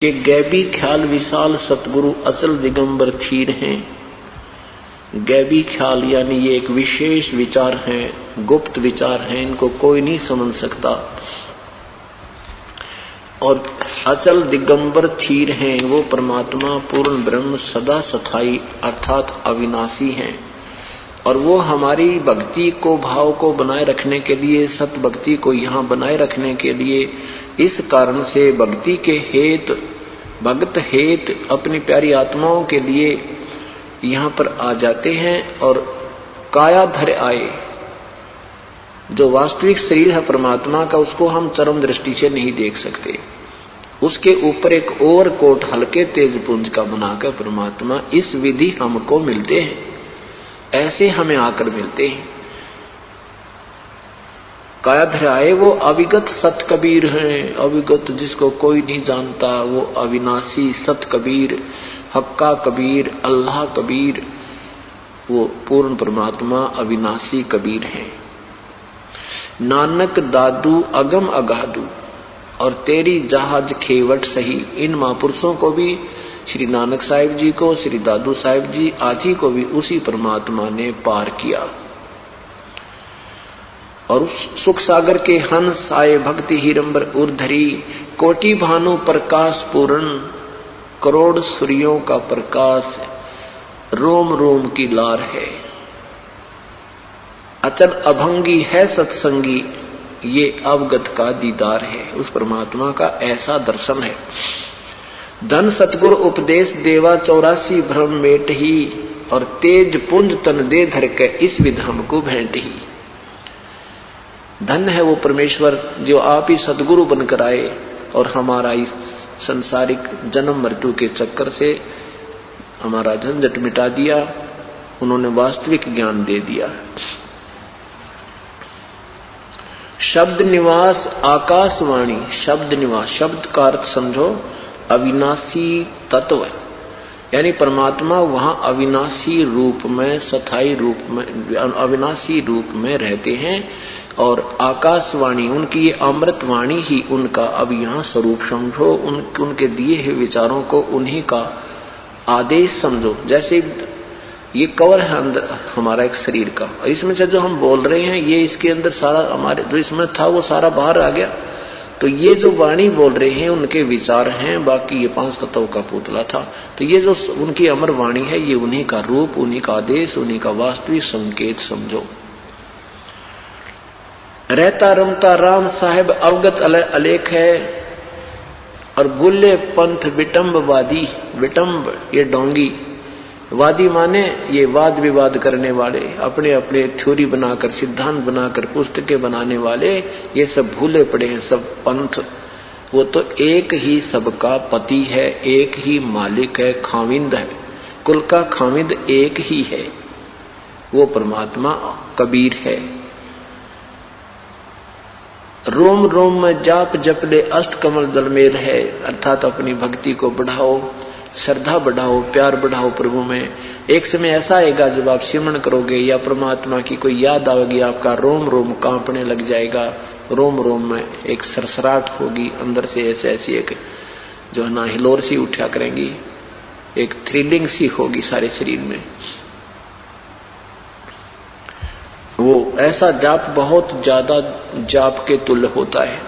कि गैबी ख्याल विशाल सतगुरु अचल दिगंबर थीर हैं। गैबी ख्याल यानी ये एक विशेष विचार है, गुप्त विचार है, इनको कोई नहीं समझ सकता। और अचल दिगंबर थीर हैं, वो परमात्मा पूर्ण ब्रह्म सदा सथाई अर्थात अविनाशी हैं। और वो हमारी भक्ति को, भाव को बनाए रखने के लिए, सत भक्ति को यहाँ बनाए रखने के लिए, इस कारण से भक्ति के हेत, भक्त हेत, अपनी प्यारी आत्माओं के लिए यहाँ पर आ जाते हैं। और कायाधर आए, जो वास्तविक शरीर है परमात्मा का, उसको हम चरम दृष्टि से नहीं देख सकते। उसके ऊपर एक और कोट हल्के तेज पुंज का बनाकर परमात्मा इस विधि हमको मिलते हैं, ऐसे हमें आकर मिलते हैं। कायाधर आए वो अविगत सत कबीर हैं। अविगत जिसको कोई नहीं जानता, वो अविनाशी सत कबीर, हक्का कबीर, अल्लाह कबीर, वो पूर्ण परमात्मा अविनाशी कबीर हैं। नानक दादू अगम अगाधू और तेरी जहाज खेवट सही। इन महापुरुषों को भी, श्री नानक साहिब जी को, श्री दादू साहिब जी आदि को भी उसी परमात्मा ने पार किया। और उस सुख सागर के हंस आए भक्ति हीरंबर उर्धरी। कोटि भानु प्रकाश पूर्ण, करोड़ सूर्यों का प्रकाश रोम रोम की लार है। अचल अभंगी है सत्संगी, ये अवगत का दीदार है। उस परमात्मा का ऐसा दर्शन है। धन सतगुर उपदेश देवा 84 भ्रम मेट ही। और तेज पुंज तन दे धर के इस विधाम को भेंट ही। धन है वो परमेश्वर जो आप ही सदगुरु बनकर आए और हमारा इस संसारिक जन्म मृत्यु के चक्कर से हमारा झंझट मिटा दिया। उन्होंने वास्तविक ज्ञान दे दिया। शब्द निवास आकाशवाणी। शब्द निवास, शब्द का अर्थ समझो अविनाशी तत्व, यानी परमात्मा वहां अविनाशी रूप में, सथाई रूप में, अविनाशी रूप में रहते हैं। और आकाशवाणी उनकी ये अमृत वाणी ही उनका अब यहाँ स्वरूप समझो। उनके दिए हुए विचारों को उन्हीं का आदेश समझो। जैसे ये कवर है अंदर हमारा एक शरीर का, और इसमें से जो हम बोल रहे हैं ये इसके अंदर सारा हमारे जो इसमें था वो सारा बाहर आ गया। तो ये जो वाणी बोल रहे हैं उनके विचार हैं, बाकी ये 5 तत्वों का पुतला था। तो ये जो उनकी अमर वाणी है ये उन्हीं का रूप, उन्हीं का आदेश, उन्हीं का वास्तविक संकेत समझो। रहता रमता राम साहेब अवगत अलेख है। और बुल्ले पंथ विटम्बवादी, विटम्ब ये डोंगी, वादी माने ये वाद विवाद करने वाले, अपने अपने थ्योरी बनाकर, सिद्धांत बनाकर पुस्तकें बनाने वाले, ये सब भूले पड़े हैं सब पंथ। वो तो एक ही सबका पति है, एक ही मालिक है, खाविंद है, कुल का खाविंद एक ही है, वो परमात्मा कबीर है। रोम रोम में जाप जपले अष्ट कमल दलमेल है। अर्थात अपनी भक्ति को बढ़ाओ, श्रद्धा बढ़ाओ, प्यार बढ़ाओ प्रभु में। एक समय ऐसा आएगा जब आप सिमरन करोगे या परमात्मा की कोई याद आएगी, आपका रोम रोम कांपने लग जाएगा। रोम रोम में एक सरसराहट होगी अंदर से, ऐसे ऐसी एक जो है ना हिलोर सी उठा करेंगी, एक थ्रिलिंग सी होगी सारे शरीर में। वो ऐसा जाप बहुत ज्यादा जाप के तुल्य होता है।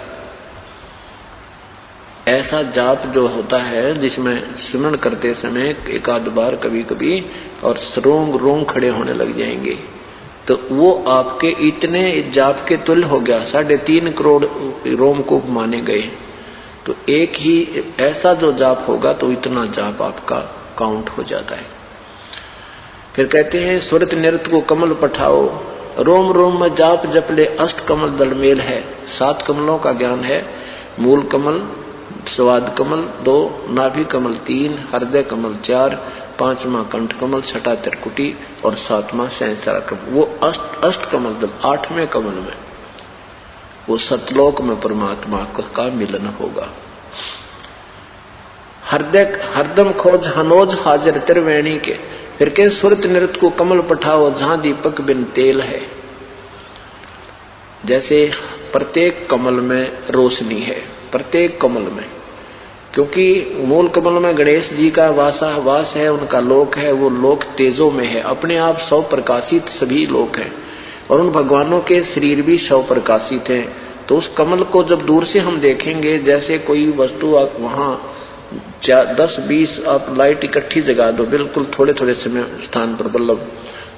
ऐसा जाप जो होता है जिसमें स्मरण करते समय एक आध बार कभी कभी और रोंग रोंग खड़े होने लग जाएंगे, तो वो आपके इतने जाप के तुल्य हो गया। 3.5 करोड़ रोमकूप माने गए। तो एक ही ऐसा जो जाप होगा तो इतना जाप आपका काउंट हो जाता है। फिर कहते हैं सुरत नृत्य को कमल पठाओ। रोम रोम में जाप जपले अष्ट कमल दलमेल है। 7 कमलों का ज्ञान है। मूल कमल, स्वाद कमल 2, नाभि कमल 3, हृदय कमल 4, 5वां कंठ कमल, 6वां त्रिकुटी और 7वां सहस्रार कमल। वो अष्ट कमल दल 8वें कमल में वो सतलोक में परमात्मा का मिलन होगा। हृदय हरदम खोज हनोज हाजिर त्रिवेणी के। फिर के सुरत नृत्य को कमल पठाओ जहां दीपक बिन तेल है। जैसे प्रत्येक कमल में रोशनी है, प्रत्येक कमल में क्योंकि मूल कमल में गणेश जी का वास है, उनका लोक है, वो लोक तेजों में है, अपने आप सौ प्रकाशित सभी लोक हैं, और उन भगवानों के शरीर भी सौ प्रकाशित हैं। तो उस कमल को जब दूर से हम देखेंगे, जैसे कोई वस्तु आप वहां 10-20 आप लाइट इकट्ठी जगा दो बिल्कुल थोड़े थोड़े समय स्थान पर बल्लभ,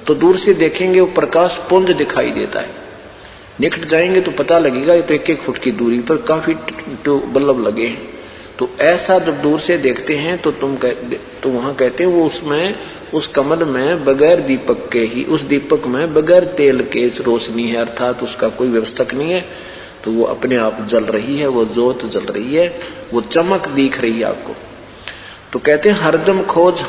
तो दूर से देखेंगे वो प्रकाश पुंज दिखाई देता है। निकट जाएंगे तो पता लगेगा ये तो 1-1 फुट की दूरी पर काफी बल्लभ लगे हैं। तो ऐसा जब दूर से देखते हैं तो तो वहां कहते हैं वो उसमें उस कमल में बगैर दीपक के ही, उस दीपक में बगैर तेल के रोशनी है, अर्थात उसका कोई व्यवस्थक नहीं है, तो वो अपने आप जल रही है, वो ज्योत जल रही है, वो चमक दिख रही है आपको। तो कहते हैं हरदम खोज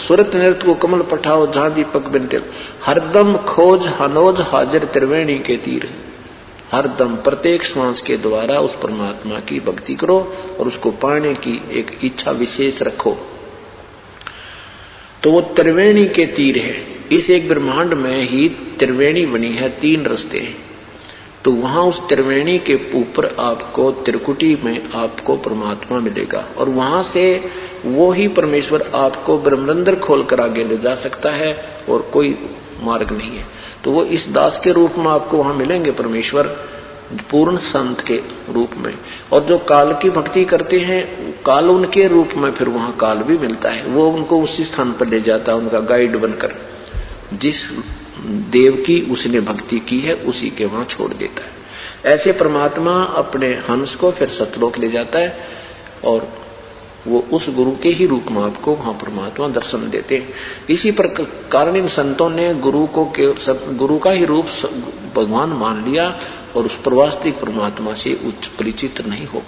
सुरत नृत्य को कमल पठाओ जहां दीपक बिन तेल, हरदम खोज हनोज हाजिर त्रिवेणी के तीर। हरदम प्रत्येक श्वास के द्वारा उस परमात्मा की भक्ति करो और उसको पाने की एक इच्छा विशेष रखो। तो वो त्रिवेणी के तीर है। इस एक ब्रह्मांड में ही त्रिवेणी बनी है, 3 रास्ते हैं। तो वहां उस त्रिवेणी के ऊपर आपको त्रिकुटी में आपको परमात्मा मिलेगा, और वहां से वो ही परमेश्वर आपको ब्रह्मरंध्र खोलकर आगे ले जा सकता है, और कोई मार्ग नहीं है। तो वो इस दास के रूप में आपको वहां मिलेंगे परमेश्वर, पूर्ण संत के रूप में। और जो काल की भक्ति करते हैं, काल उनके रूप में फिर वहां काल भी मिलता है, वो उनको उसी स्थान पर ले जाता है, उनका गाइड बनकर। जिस देव की उसने भक्ति की है उसी के वहां छोड़ देता है। ऐसे परमात्मा अपने हंस को फिर सतलोक ले जाता है, और वो उस गुरु के ही रूप में आपको वहां परमात्मा दर्शन देते हैं। इसी कारण इन संतों ने गुरु का ही रूप भगवान मान लिया, और उस वास्तविक परमात्मा से उच्च परिचित नहीं हो पाए।